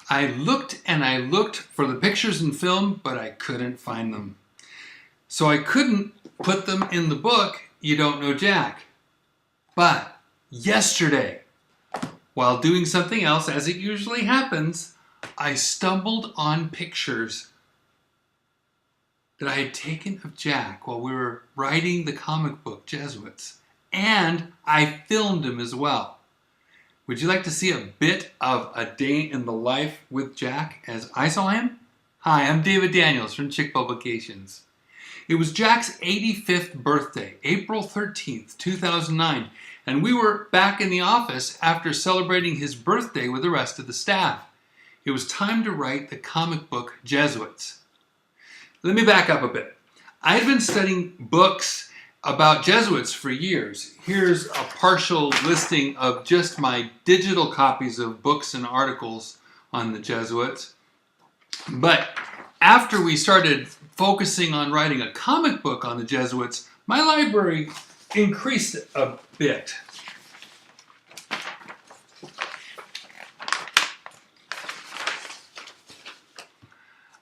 I looked and I looked for the pictures and film, but I couldn't find them. So I couldn't put them in the book, You Don't Know Jack. But yesterday, while doing something else, as it usually happens, I stumbled on pictures that I had taken of Jack while we were writing the comic book Jesuits. And I filmed him as well. Would you like to see a bit of a day in the life with Jack as I saw him? Hi, I'm David Daniels from Chick Publications. It was Jack's 85th birthday, April 13th, 2009, and we were back in the office after celebrating his birthday with the rest of the staff. It was time to write the comic book Jesuits. Let me back up a bit. I had been studying books about Jesuits for years. Here's a partial listing of just my digital copies of books and articles on the Jesuits. But after we started focusing on writing a comic book on the Jesuits, my library increased a bit.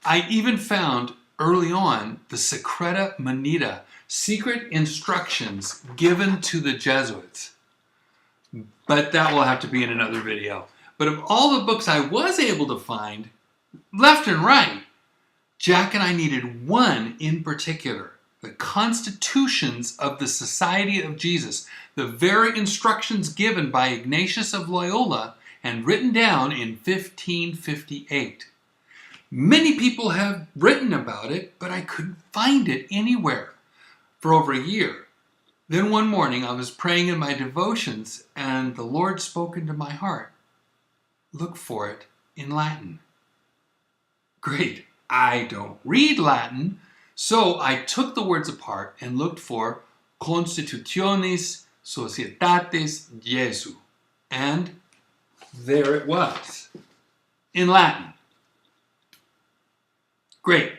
I even found early on the Secreta Monita, secret instructions given to the Jesuits. But that will have to be in another video. But of all the books I was able to find, left and right, Jack and I needed one in particular, the Constitutions of the Society of Jesus, the very instructions given by Ignatius of Loyola and written down in 1558. Many people have written about it, but I couldn't find it anywhere for over a year. Then one morning I was praying in my devotions and the Lord spoke into my heart. Look for it in Latin. Great, I don't read Latin, so I took the words apart and looked for Constitutiones Societatis Jesu. And there it was, in Latin. Great.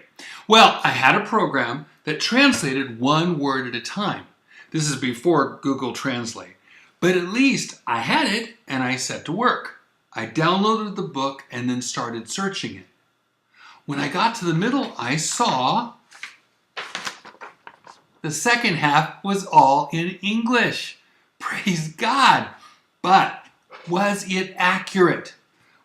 Well, I had a program that translated one word at a time. This is before Google Translate. But at least I had it and I set to work. I downloaded the book and then started searching it. When I got to the middle, I saw the second half was all in English. Praise God. But was it accurate?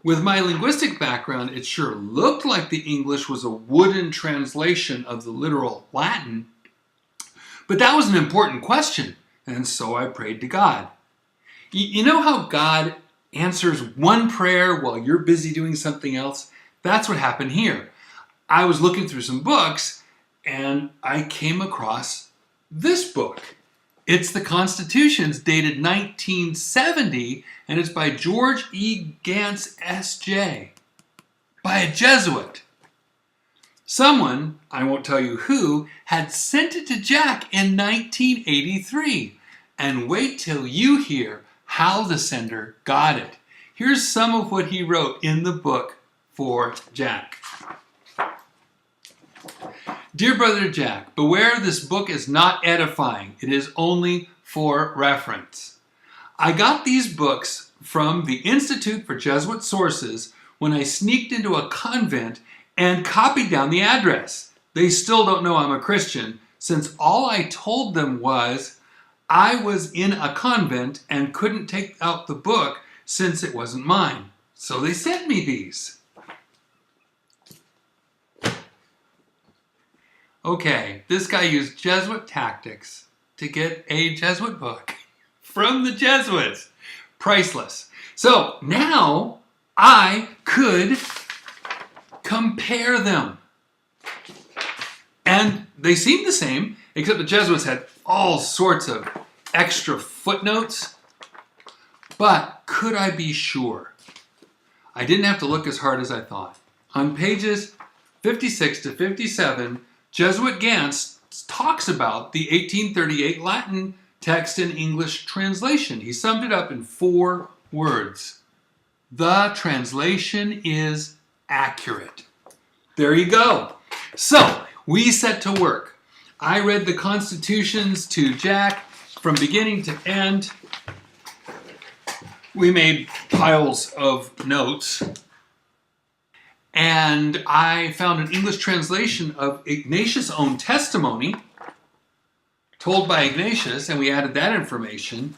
With my linguistic background, it sure looked like the English was a wooden translation of the literal Latin. But that was an important question, and so I prayed to God. You know how God answers one prayer while you're busy doing something else? That's what happened here. I was looking through some books, and I came across this book. It's the Constitutions, dated 1970, and it's by George E. Gantz, S.J., by a Jesuit. Someone, I won't tell you who, had sent it to Jack in 1983. And wait till you hear how the sender got it. Here's some of what he wrote in the book for Jack. Dear Brother Jack, beware this book is not edifying. It is only for reference. I got these books from the Institute for Jesuit Sources when I sneaked into a convent and copied down the address. They still don't know I'm a Christian, since all I told them was I was in a convent and couldn't take out the book since it wasn't mine. So they sent me these. Okay, this guy used Jesuit tactics to get a Jesuit book from the Jesuits. Priceless. So now I could compare them. And they seemed the same, except the Jesuits had all sorts of extra footnotes. But could I be sure? I didn't have to look as hard as I thought. On pages 56 to 57, Jesuit Gantz talks about the 1838 Latin text and English translation. He summed it up in 4 words. The translation is accurate. There you go. So, we set to work. I read the Constitutions to Jack from beginning to end. We made piles of notes. And I found an English translation of Ignatius' own testimony, told by Ignatius, and we added that information.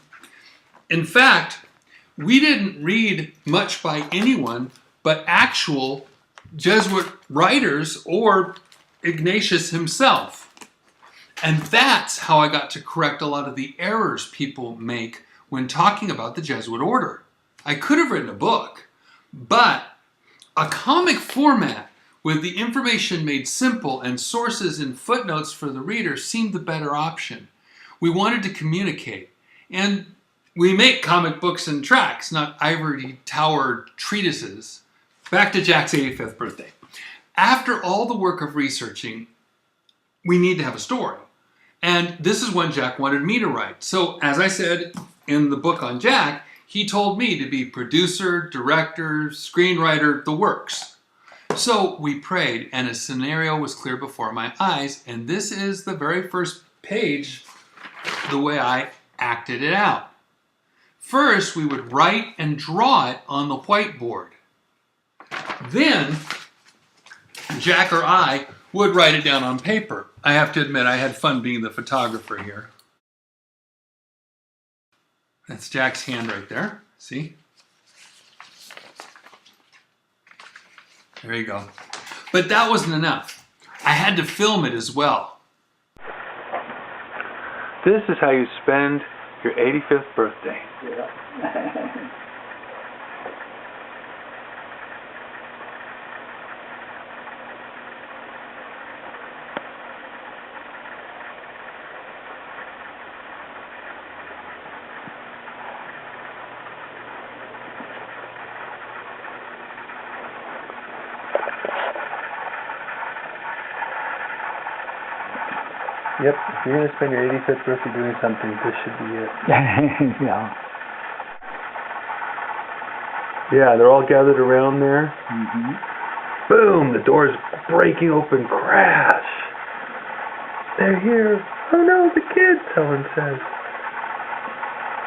In fact, we didn't read much by anyone but actual Jesuit writers or Ignatius himself. And that's how I got to correct a lot of the errors people make when talking about the Jesuit order. I could have written a book, but a comic format with the information made simple and sources and footnotes for the reader seemed the better option. We wanted to communicate, and we make comic books and tracts, not ivory tower treatises. Back to Jack's 85th birthday. After all the work of researching, we need to have a story. And this is one Jack wanted me to write. So as I said in the book on Jack, he told me to be producer, director, screenwriter, the works. So we prayed, and a scenario was clear before my eyes, and this is the very first page, the way I acted it out. First, we would write and draw it on the whiteboard. Then, Jack or I would write it down on paper. I have to admit, I had fun being the photographer here. That's Jack's hand right there. See? There you go. But that wasn't enough. I had to film it as well. This is how you spend your 85th birthday. Yeah. Yep, if you're going to spend your 85th birthday doing something, this should be it. Yeah. Yeah, they're all gathered around there. Mm-hmm. Boom! The door's breaking open. Crash! They're here. Oh no, the kids, Helen says.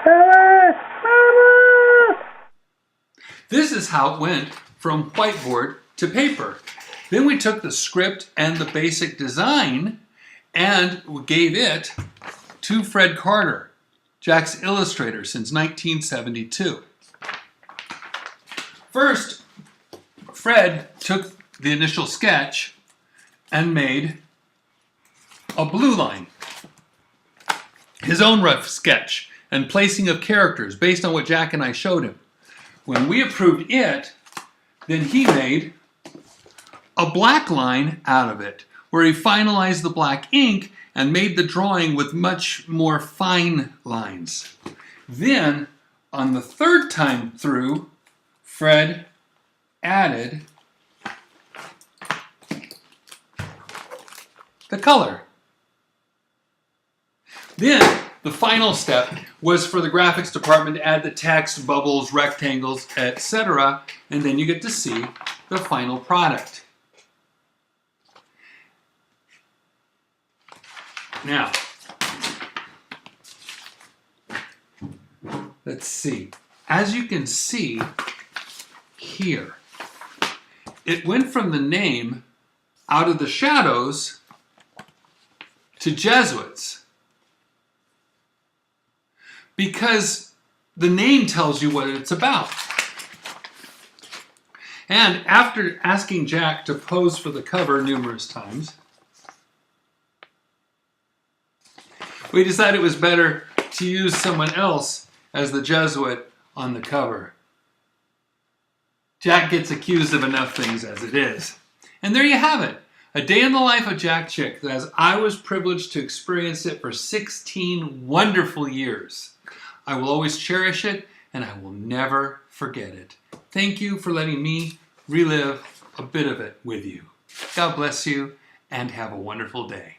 Helen! Mama! This is how it went from whiteboard to paper. Then we took the script and the basic design and gave it to Fred Carter, Jack's illustrator since 1972. First, Fred took the initial sketch and made a blue line, his own rough sketch and placing of characters based on what Jack and I showed him. When we approved it, then he made a black line out of it, where he finalized the black ink and made the drawing with much more fine lines. Then, on the third time through, Fred added the color. Then, the final step was for the graphics department to add the text, bubbles, rectangles, etc., and then you get to see the final product. Now, let's see. As you can see here, it went from the name Out of the Shadows to Jesuits, because the name tells you what it's about. And after asking Jack to pose for the cover numerous times, we decided it was better to use someone else as the Jesuit on the cover. Jack gets accused of enough things as it is. And there you have it. A day in the life of Jack Chick, as I was privileged to experience it for 16 wonderful years. I will always cherish it, and I will never forget it. Thank you for letting me relive a bit of it with you. God bless you, and have a wonderful day.